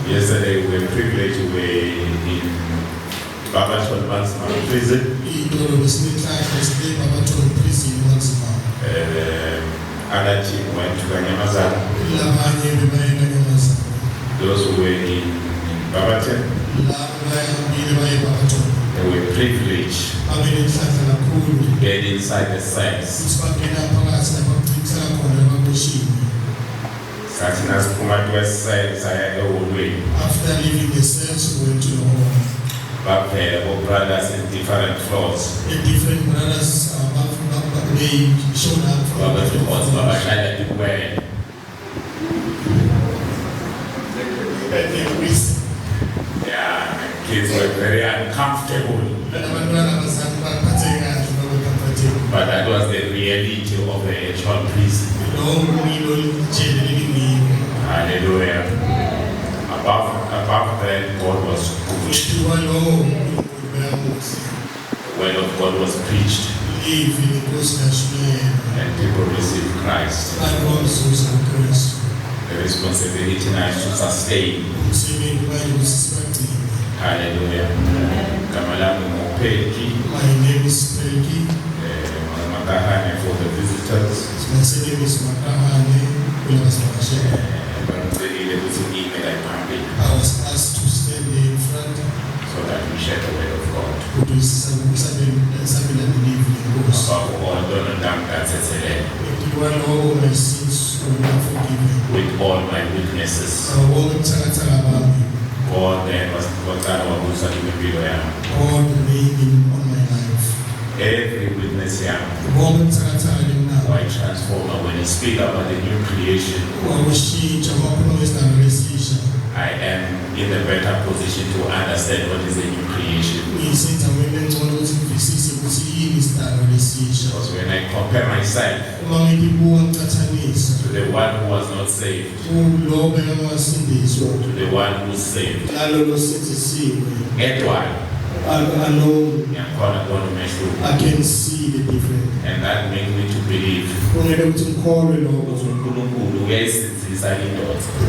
Yesterday we were privileged to be in Barberton prison. Other team went to Kanyamazan. Those who were in Barberton, they were privileged to get inside the cells. After leaving the cells, we went to the home. But all brothers in different floors. The different brothers they showed up from different floors. Yeah, kids were very uncomfortable. But that was the reality of the actual prison. Hallelujah. Above that, God was good. The word of God was preached. And people received Christ. The responsibility now is to sustain. Hallelujah. My name is Pelki. For the visitors. My name is I was asked to stand here in front so that we share the word of God. Above all, don't that's my sins with all my weaknesses. God then was God reigning on my life. Every witness here. Why transformer? When you speak about the new creation, I am in a better position to understand what is a new creation. Because when I compare myself to the one who was not saved, to the one who is saved, get why? I can see the difference. And that makes me to believe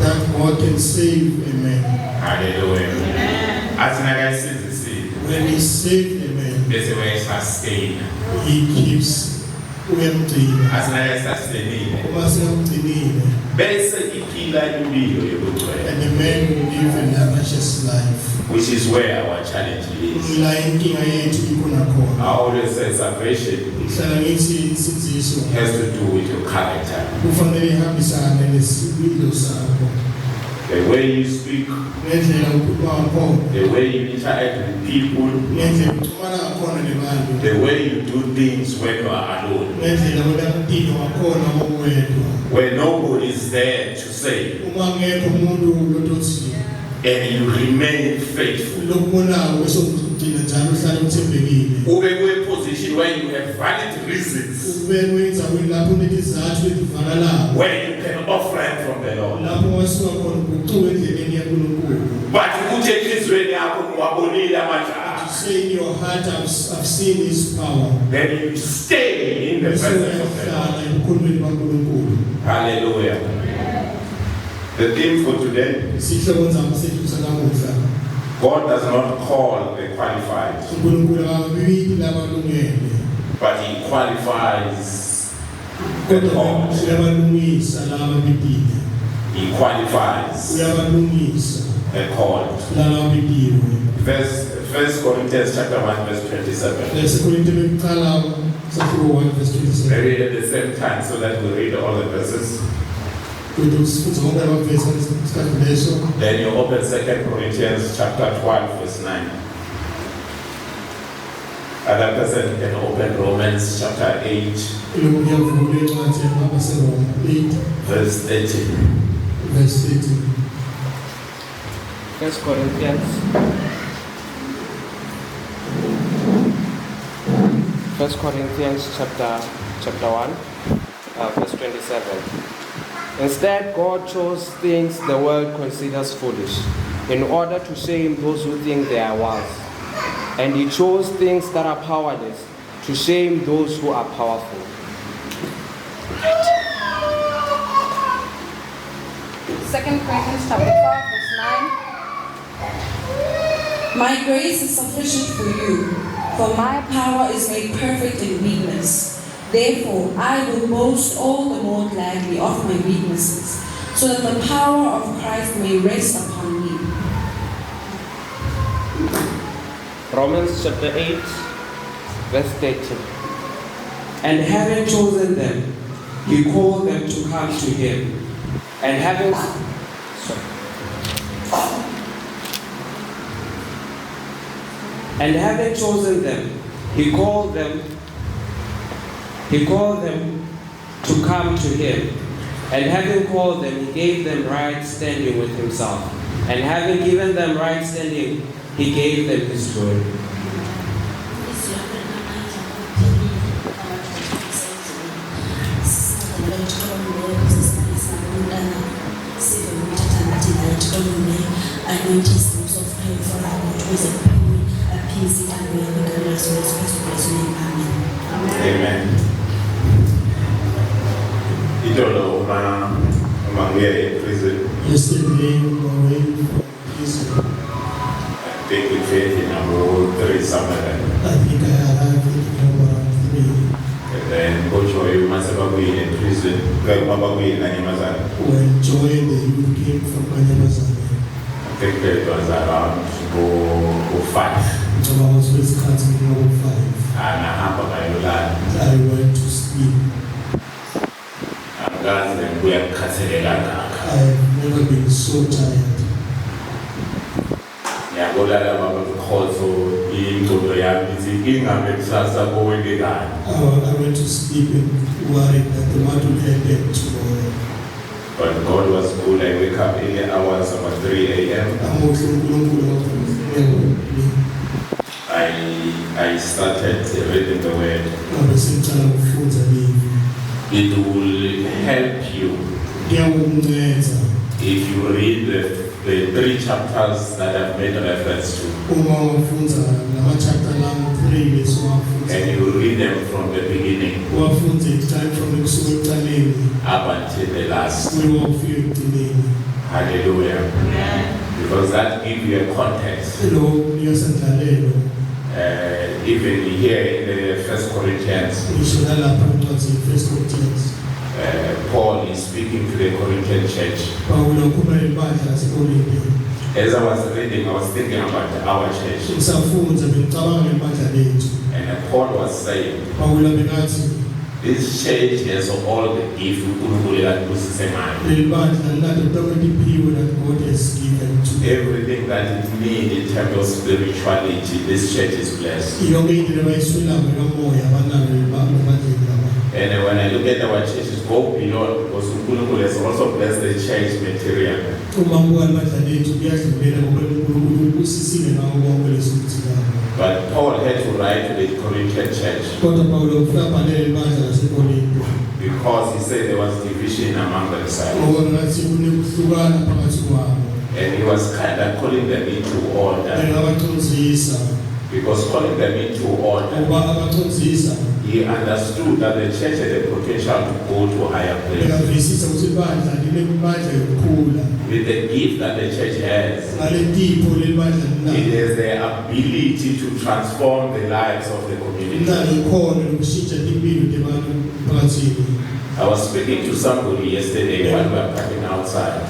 that God can save a man. Hallelujah. When he saved a man, there's a way sustain. He keeps empty. And the man will live a righteous life. Which is where our challenge is. I always say salvation has to do with your character. The way you speak, the way you interact with people, the way you do things when you are alone, when nobody is there to say, and you remain faithful. Ube a position where you have valid reasons where you can offer from the Lord. But you take Israel to say in your heart, I've seen his power. Then you stay in the presence of the Lord. Hallelujah. The theme for today, God does not call the qualified, but He qualifies the called. He qualifies the called. First Corinthians chapter 1 verse 27. I read at the same time so that we read all the verses. Then you open 2 Corinthians chapter 12 verse 9. Other person can open Romans chapter 8 verse 13. Verse 13. 1 Corinthians 1 Corinthians chapter 1 verse 27. Instead, God chose things the world considers foolish, in order to shame those who think they are wise. And He chose things that are powerless to shame those who are powerful. 2 Corinthians chapter 12, verse 9. My grace is sufficient for you, for my power is made perfect in weakness. Therefore, I will boast all the more gladly of my weaknesses, so that the power of Christ may rest upon me. Romans chapter 8, verse 13. And having chosen them, he called them to come to him. And having chosen them, he called them to come to him. And having called them, he gave them right standing with himself. And having given them right standing, he gave them his word. Amen. Itolo umanguye prison. Yesterday, we were away from prison. I think we faith in about 3 somewhere. I think I arrived at around 3. And then Bocho, you must have been in prison. When When Joy and the youth came from Kanyamazan, I think it was around 5. so I was first cutting over 5. And I I went to sleep. I'm glad that we are cutting. I've never been so tired. Yeah, go there about the call so into the reality. I went to sleep and worried that the world would end tomorrow. But God was good. I wake up early hours about 3 a.m. I started reading the word. It will help you if you read the 3 chapters that I've made reference to. And you read them from the beginning up until the last. Hallelujah. Because that gives you a context. Even here in the 1 Corinthians, Paul is speaking to the Corinthian church. As I was reading, I was thinking about our church. And Paul was saying, this church has all the gifts everything that it needs in terms of spirituality. This church is blessed. And when I look at our churches, go beyond, because Ukulunkulu has also blessed the church material. But Paul had to write to the Corinthian church because he said there was division among the disciples. And he was kind of calling them into order. Because calling them into order, he understood that the church had the potential to go to higher places. With the gift that the church has, it has the ability to transform the lives of the community. I was speaking to somebody yesterday while we were cutting outside.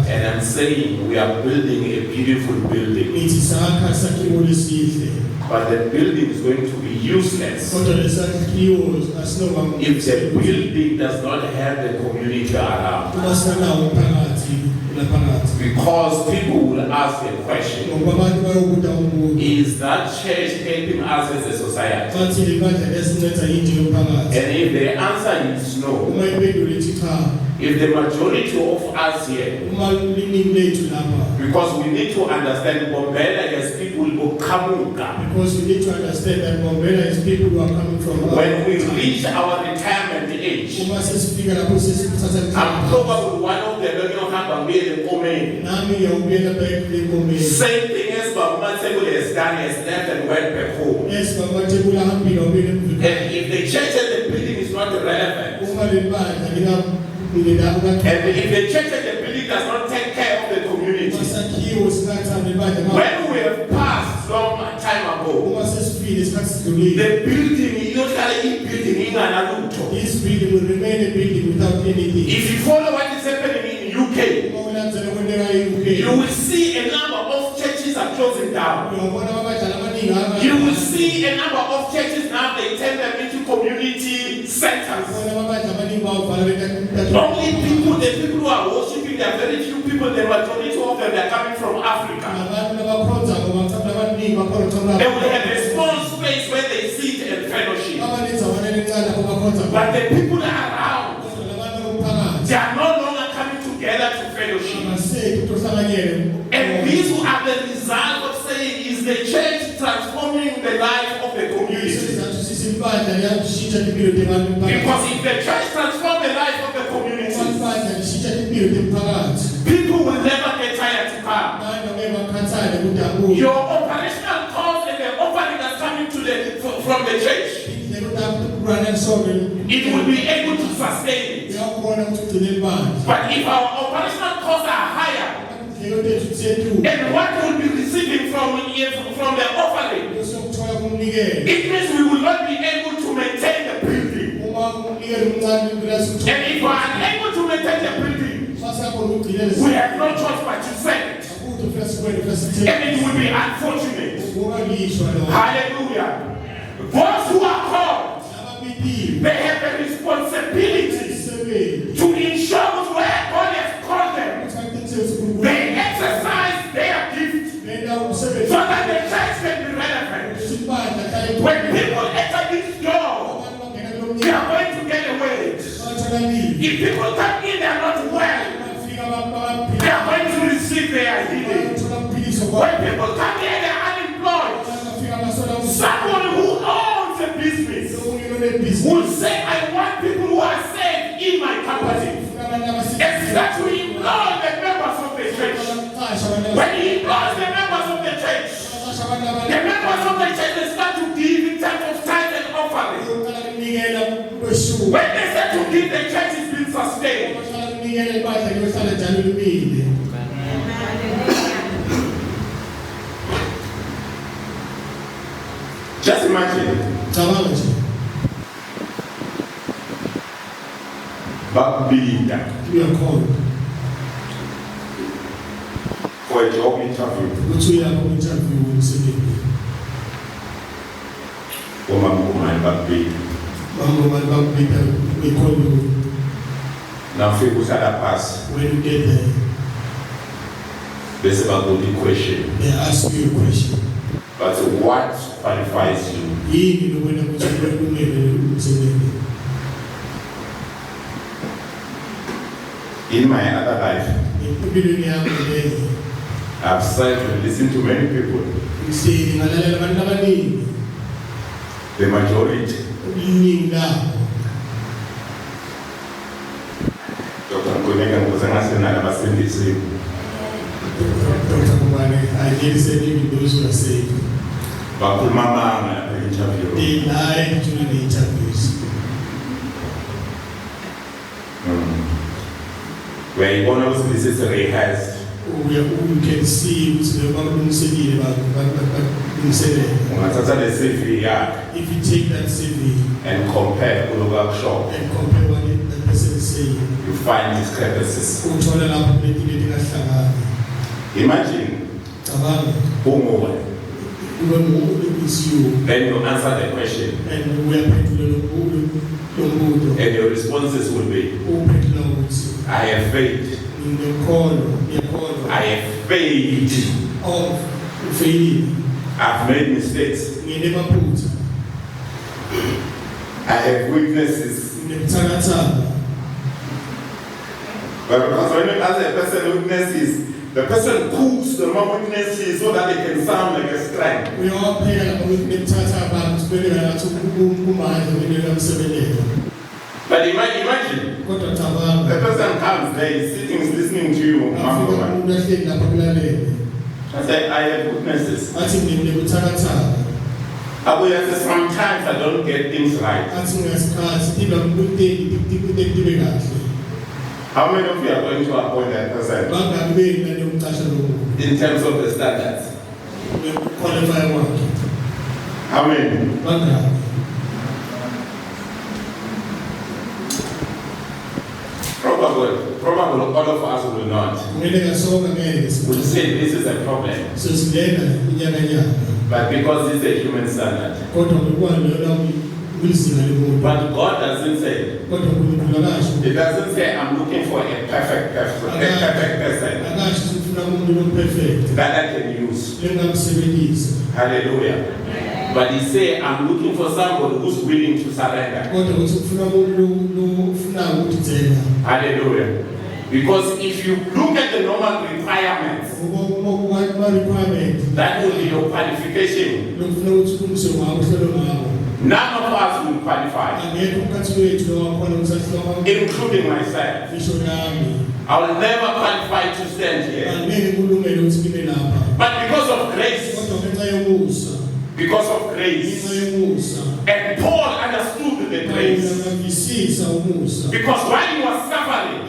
And I'm saying we are building a beautiful building. But the building is going to be useless if the building does not have the community around. Because people will ask a question, is that church helping us as a society? And if the answer is no, if the majority of us here, because we need to understand Bombela has people who come. Because we need to understand that Bombela is people who are coming from. When we reach our retirement age, I'm probably one of the same thing as Bamatsebule has done, has left and went back home. And if the church and the building is not relevant, And if the church and the building does not take care of the community, when we have passed long time ago, the building, this building will remain a building without anything. if you follow what is happening in UK, you will see a number of churches are closing down. You will see a number of churches now, they turn them into community centers. Only people, the people who are worshiping, there are very few people, the majority of them are coming from Africa. They will have a small space where they sit and fellowship. But the people that are around, they are no longer coming together to fellowship. And these are the result of saying, is the church transforming the life of the community? Because if the church transforms the life of the community, people will never get tired to come. Your operational cost and the offering that's coming from the church, it will be able to sustain it. But if our operational costs are higher, and what we'll be receiving from the offering, it means we will not be able to maintain the building. And if we are unable to maintain the building, we have no choice but to sell it. And it will be unfortunate. Hallelujah. Those who are called, they have a responsibility to ensure where God has called them. They exercise their gift so that the church can be relevant. When people enter this door, they are going to get away. If people come in, they are not well, they are going to receive their healing. When people come in, they are unemployed. Someone who owns a business will say, I want people who are saved in my company. It's that we employ the members of the church. When he employs the members of the church, the members of the church they start to give in terms of tithe and offering. When they start to give, the church is being sustained. Just imagine. But believe that we are called for a job interview. Now, if you pass, when you get there, there's about the question. They ask you a question. But what qualifies you? In my other life, I've started to listen to many people. The majority. Dr. Nkoneka Nkosana abasindisi. Dr. Kumane, I did say even those who are saved. They lie during the interviews. Where you want to this is rehearsed. We can see what's the about if you take that CV and compare workshop and compare what the person is saying, you find discrepancies. Imagine then you answer the question and your responses will be, I have faith. I have faith. I've made mistakes. I have weaknesses. But because when you ask a person weaknesses, the person cooks the more weaknesses so that they can sound like a strength. We all pay But imagine, the person comes there, he's sitting, listening to you. I said, I have weaknesses. Sometimes I don't get things right. How many of you are going to appoint that person Bangaki benu nani umqasha lo muntu. in terms of the standards? Qualify wakhe. How many? Bangaki. Probably all of us will not. Kumele ngasonga ngeke. We'll say this is a problem. Sesingena inyaka nyaka. But because it's a human standard. Kodwa ngokwalo la kulizinga lomuntu. But God doesn't say. Kodwa uNkulunkulu akasho. It doesn't say I'm looking for a perfect person Akasho sifuna umuntu lo perfect. that I can use. Lengamsebenzisa. Hallelujah. But he say I'm looking for somebody who's willing to surrender. Kodwa ukuthi ufuna umuntu lo ufuna ukuthela. Hallelujah. Because if you look at the normal requirements, that will be your qualification. None of us will qualify, including myself. I will never qualify to stand here. But because of grace, and Paul understood the grace. Because while he was suffering,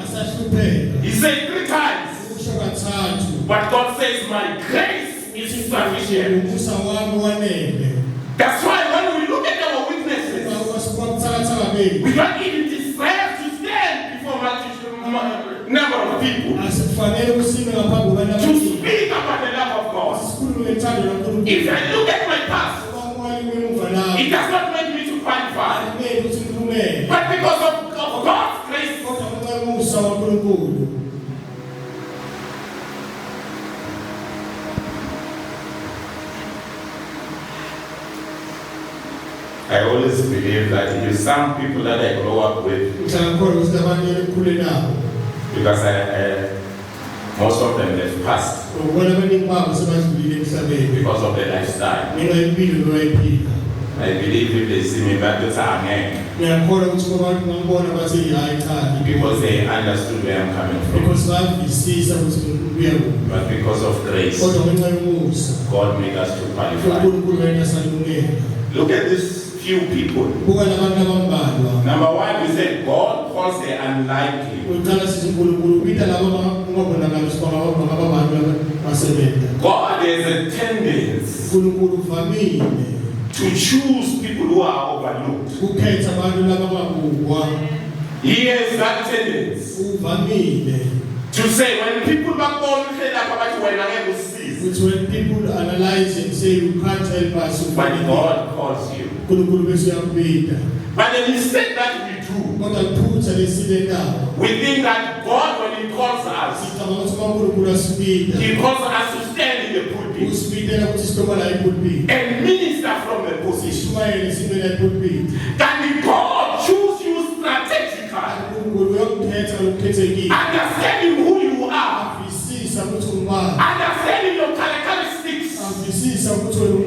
he said 3 times, but God says, my grace is sufficient. That's why when we look at our weaknesses, we don't even deserve to stand before number of people to speak about the love of God. If I look at my past, it does not make me to qualify. But because of God's grace, I always believe that if some people that I grow up with, because most of them have passed because of their lifestyle. I believe if they see me back to Sahang, because they understood where I'm coming from. But because of grace, God made us to qualify. Look at these few people. Number one, we said God calls the unlikely. God has a tendency to choose people who are overlooked. He has that tendency to say when people back on when people analyze and say you can't help us, but God calls you. But the mistake that we do, we think that God, when He calls us, He calls us to stand in the pulpit and minister from the position. Can God choose you strategically, understanding who you are, understanding your characteristics, and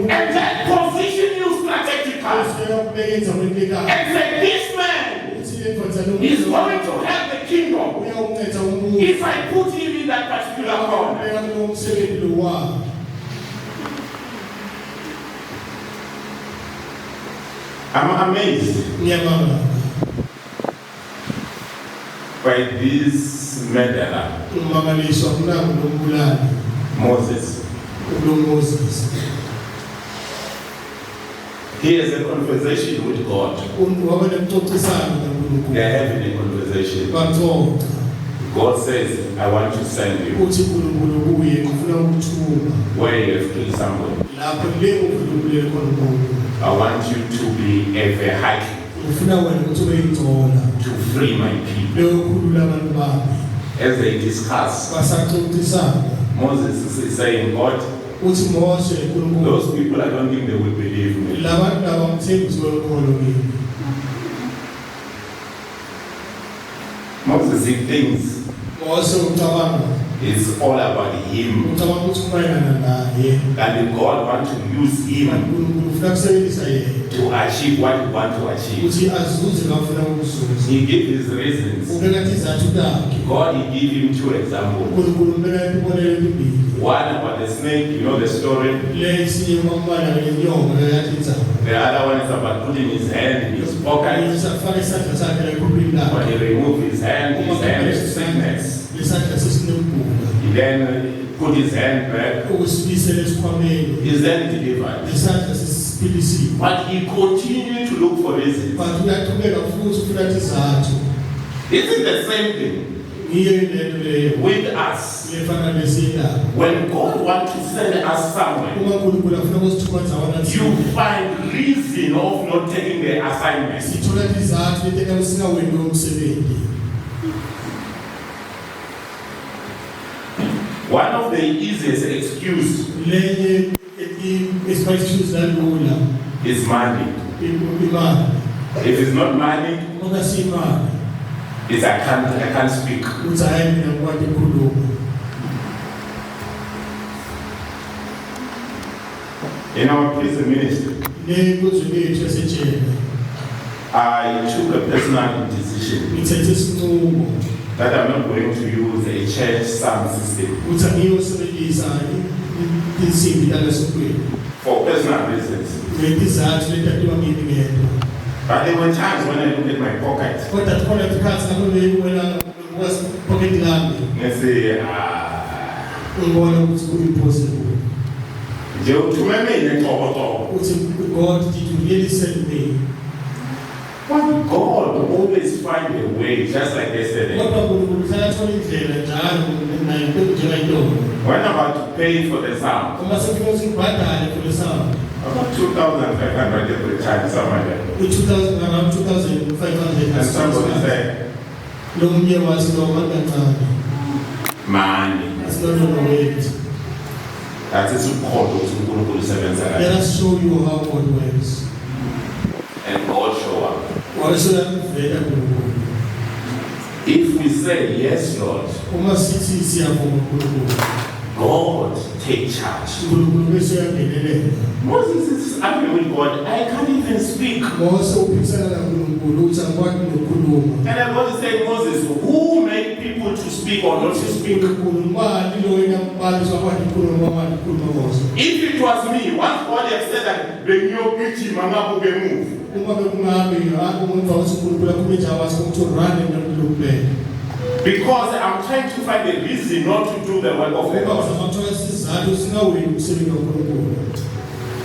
then position you strategically, and say this man is going to help the kingdom if I put him in that particular corner. I'm amazed by this murderer, Moses. He has a conversation with God. They are having a conversation. God says, I want to send you where you have killed somebody. I want you to be a vehicle to free my people. As they discuss, Moses is saying, God, those people, I don't think they will believe me. Moses, he thinks It's all about him. ucabanga ukuthi kumayelana naye And God wants to use him uNkulunkulu ufuna kusebenzisa yena to achieve what he wants to achieve. ukuthi azuze ngafuna ukuzuza He gave his reasons. ubeka izathu zakhe God, he gave him 2 examples. uNkulunkulu ubeka ibonelo libili One about the snake, you know the story. le isinye kwambala lenyongo yathi inzaba The other one is about putting his hand in his pocket. usafaka isandla sakhe lekhuphini When lakhe he removed his hand is sickness. lesandla sesinebhula He then put his hand back. ukusibisela esikhwameni He's then delivered. lesandla sesipilisiwe But he continued to look for reasons. but uyaqhubeka futhi ufuna izathu This is the same thing iye lento leyo with us. lefana lesiyindaba When God wants to send us somewhere, uma uNkulunkulu afuna ukusithuma ndawana you find reason of not taking the assignment. sithola izathu letena usingaweni umsebenzi One of the easiest excuse lenye esibayishuza lula is money. imali If it's not money, uma simali it's I can't speak. uthi hayi mina ngikwade ukukhuluma In our prison ministry, nenkonzo yethu yasejele I took a personal decision ngithethe isinqumo that I'm not going to use a church sound system uthi angiyosebenzisa insimbi lalesokwini for personal reasons. ngezizathu letatiwa kimi ngedwa But there were times when I look at my pocket kodwa khona isikhathi lapho bewela pocket lami and say, ngibona ukuthi ku-impossible nje uthumeme inexokoxoko. uthi God did you really send me But God always find a way, just like yesterday. kodwa uNkulunkulu usayathola indlela njalo naye njengayintombi When I'm about to pay for the sound, uma sefika ukuthi ngibhadale for the sound about 2,500 every time, somewhere there. i-2000 around 2,500 And somebody said, lo mnye wathi lo makancane money. asilololo wethu That is called to let the us show you how God works and God show up. wayesola kuvela kuNkulunkulu If we say, yes, Lord, uma sithi siyavuma uNkulunkulu God take charge. uNkulunkulu bese uyangenelela Moses is arguing with God, I can't even speak. Mose uphikisana naNkulunkulu uthi angikwadi nokukhuluma And then God is saying, Moses, who made people to speak or not to speak? uNkulunkulu mbani lo wena mbali sokwadi ukukhuluma wadi ukukhuluma Mose If it was me, once God had said that, bengiyogijima ngabuke move. uma bekungabe umuntu wathi uNkulunkulu akhulume nje wathi ukuthi run nokubeka Because I'm trying to find a reason not to do the work of the ngoba Lord. uzathola isizathu singaweni umsebenzi kaNkulunkulu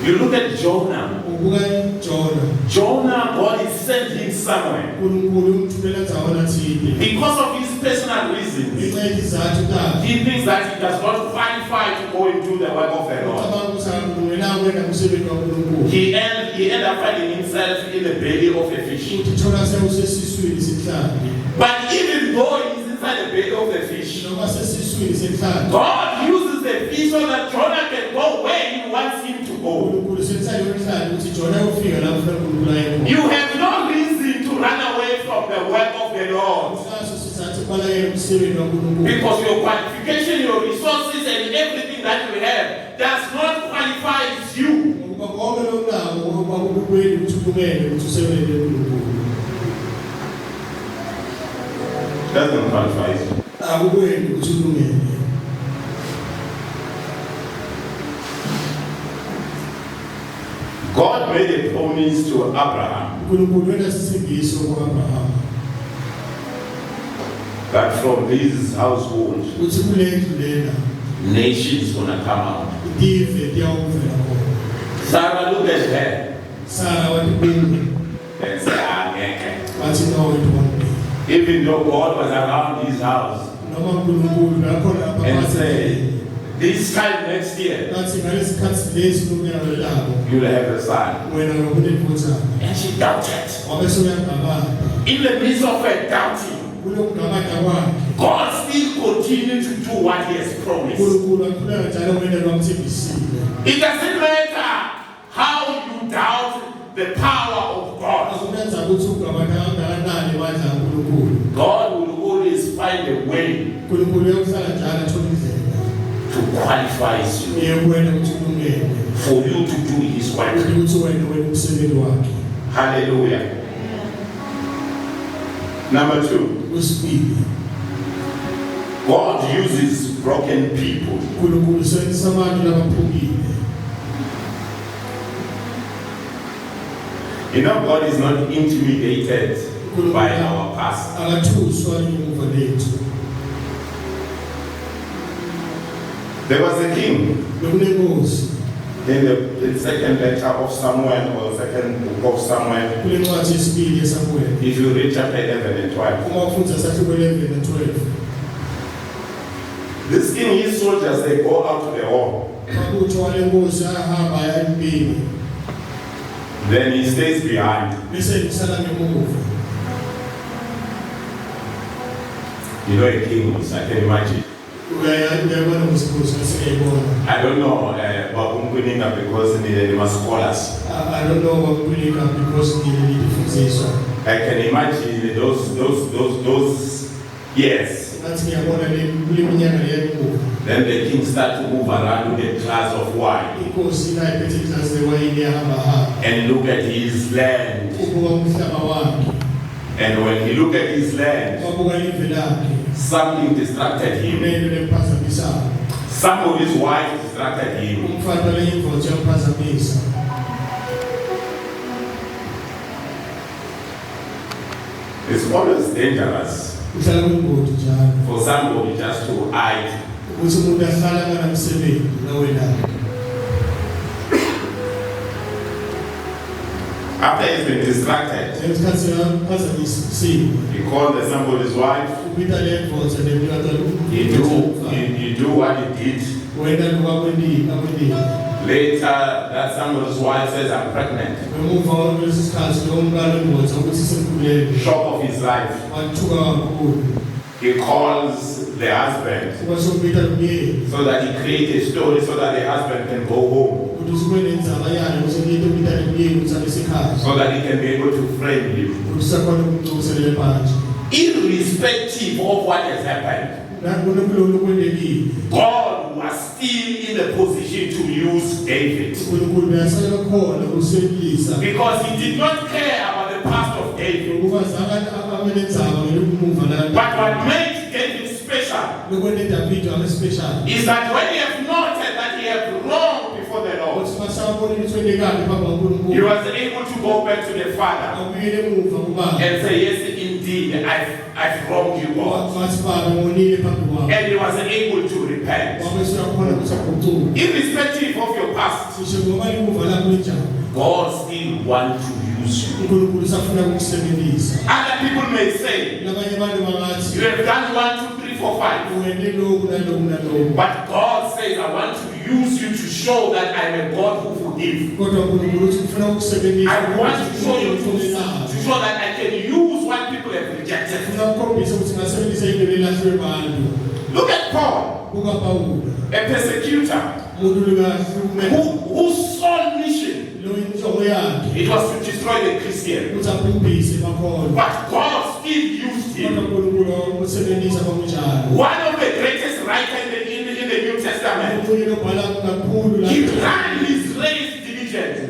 You look at Jonah. ubuka Jona Jonah, God is sent him somewhere. uNkulunkulu umthumela ndawana thile Because of his personal reasons, ngenxa yezizathu zakhe he thinks that he does not qualify to go and do the work of the Lord. ucabanga ukuthi akulungelanga wena umsebenzi kaNkulunkulu He ended up finding himself in the belly of a fish. uthola sewusesiswini senhlanzi But even though he's inside the belly of the fish, noma sesiswini senhlanzi God uses the fish so that Jonah can go where he wants him to go. uNkulunkulu senhlanzi yonhlanzi ukuthi Jona ufika la ufuna uNkulunkulu aye You have no reason to run away from the work of the Lord. usaso sizathu kubalekela umsebenzi kaNkulunkulu Because your qualification, your resources, and everything that you have does not qualify you. ngoba konke lokunawo kwakubukweli ukuthi ukumele ukuthi usebenze uNkulunkulu Doesn't qualify you. akukweli ukuthi ulungele God made a promise to Abraham uNkulunkulu wenza isithembiso kuAbraham that from his household, ukuthi kule ndlu lena nations gonna come out. idive liyawuvela khona Sarah looked at her Sara wathi kuye and said, ngeke. wathi no it won't be Even though God was around his house noma uNkulunkulu lakhona and said, this time next year, bathi ngalesikhathi lesi lomnyaka labo you'll have a son. wena ngokunenkothana And she doubted. wabe sewuyangabanga In the midst of her doubting, kulokungabanga kwakhe God still continued to do what he has promised. uNkulunkulu aqhubeka njalo wena lwamthembisile It doesn't matter how you doubt the power of God. akumenza ukuthi ungabanga kangakanani amandla kaNkulunkulu God will always find find a way uNkulunkulu uyakuhlala njalo athola indlela to qualify you yekuwena ukuthi ulungele for you to do His work. ukuthi wena umsebenzi wakhe. Hallelujah. Number 2, Wesibili, God uses broken people uNkulunkulu usebenzisa abantu labaphukile. You know, God is not intimidated by our past. Akathuswa ngemuva lethu. There was a king Bekunenkosi in the second letter of Samuel or second book of Samuel. kule ncwadi yesibili yeSamuel. If you read chapter 11 and 12, Uma ufunda sahluko 11 and 12. this king, his soldiers, they go out to the war. Amabutho wale nkosi ayahamba aya empini. Then he stays behind. Bese kusala ngemuva. You know, a king, I can imagine. Uyabona uMsikosi ngesiyayibona. I don't know, because they must scholars. I don't know about Kulika because ngilifundiswa. I can imagine those years. Ngathi ngiyabona le kuleminyaka leyo. Then the king starts to move around with a glass of wine Inkosi la iphethe iglasi lewayini yahamba and look at his land. ubuka umhlaba wakhe. And when he looked at his land, Wabuka ive lakhe. something distracted him. Into lemphazamisayo. Somebody's wife distracted him. Umfana le indvodza yamphazamisa. It's always dangerous Uhlala kwingodi njalo. for somebody just to hide. Ukuthi umuntu ahlala kanamsebenzi nawena. After he's been distracted, Ngesikhathi yamphazamisiwe. he called somebody's wife. Ubita le ndvodza He do what he did. wena lokwakwendini akwendini. Later, that somebody's wife says, I'm pregnant. Ngemuva kwalesi sikhathi lo mntwana wendvodza ukuthi sekhulelwe. Shock of his life. Wathuka kakhulu. He calls the husband Kwase ubita nomyeni. so that he creates a story so that the husband can go home, Ukuthi usube nenzaba yayo ukuthi ngiyete ubita nomyeni ukuthi abe sekhaya. so that he can be able to frame him. Ukuthi sakhona ukumcoselele phansi. Irrespective of what has happened, Nakunokulolo kwendekile. God was still in the position to use David. uNkulunkulu uyasala khona ukusebenzisa. Because he did not care about the past of David. Ukuba zakade abamenenzaba ngelokumuva la. But what makes David special Lokwende David abe special. is that when he have noted that he had wronged before the Lord, Ukuthi masabona into endekade phambi kaNkulunkulu. he was able to go back to the Father Abuyele emuva kubaba. and say, yes, indeed, I've wronged you, God. Wathi baba ngonile phambi kwakho. And he was able to repent. Wabe siyakhona ukuthi aguquke. Irrespective of your past, Sisho ngoba imuva lakho linjani. God still wants to use you. uNkulunkulu safuna ukukusebenzisa. Other people may say, Labanye abantu you bangathi have done 1, 2, 3, 4, 5. wende lokhu nalokhu nalokhu. But God says, I want to use you to show that I'm a God who forgives. Kodwa uNkulunkulu uthi ufuna ukukusebenzisa. I want to show you to show that I can use what people have rejected. Ufuna ukukhombisa ukuthi ngasebenzisa into lelahlwe abantu. Look at Paul, Buka Pawulo. a persecutor, Umuntu likaHulumeni. whose sole mission Lo injongo yakhe it was to destroy the Christian. ukuthi abhubhise bakholwa. But God still used Kodwa him. uNkulunkulu umusebenzisa ngokunjalo. One of the greatest writers in the New Testament. Umuntu lobhala kakhulu la. He ran his race diligently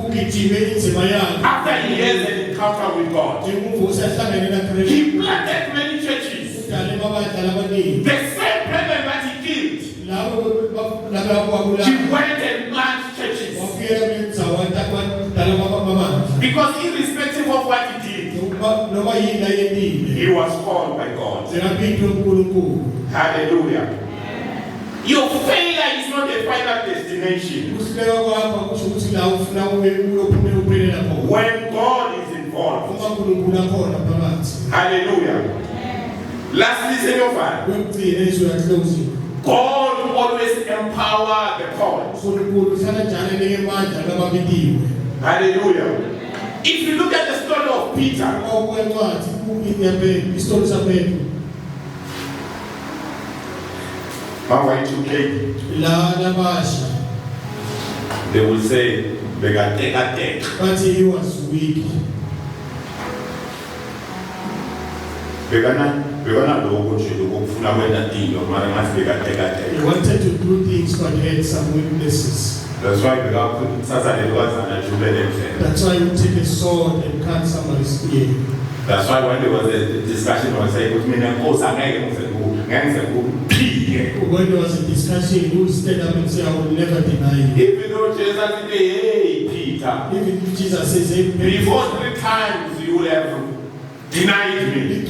Ugijime inzima yakhe. after he has an encounter with God. Ngemuva usahlangene naKristu. He planted many churches. Udale babadala abaningi. The same brethren that he killed, Labo ababulala. he went and planted churches. Wafika kwenzawo abadala babamandla. Because irrespective of what he did, Noma yini ayendile. he was called by God. Zingaphinda uNkulunkulu. Hallelujah. Your failure is not a final destination. Ukuhleka kwakho kusho ukuthi la ufuna uyophumela uphelela khona. When God is involved. Uma uNkulunkulu akhona phakathi. Hallelujah. Lastly, say your father. Kwekugcina izwi yakhe. God always empower the called. uNkulunkulu uhlala njalo enike amandla lababitiwe. Hallelujah. If you look at the story of Peter, Okwencwadi iyaphela isitholo saphela. La nabasha they will say, "Begateka." bathi he was weak. Begana He wanted to do things but he had some weaknesses. That's why we take a sword and cut somebody's ear. That's why when there was a discussion, I was saying, when there was a discussion, he would stand up and say, I will never deny you. even though Jesus said, hey, Peter, Even if Jesus says, hey, before 3 times you will have denied me.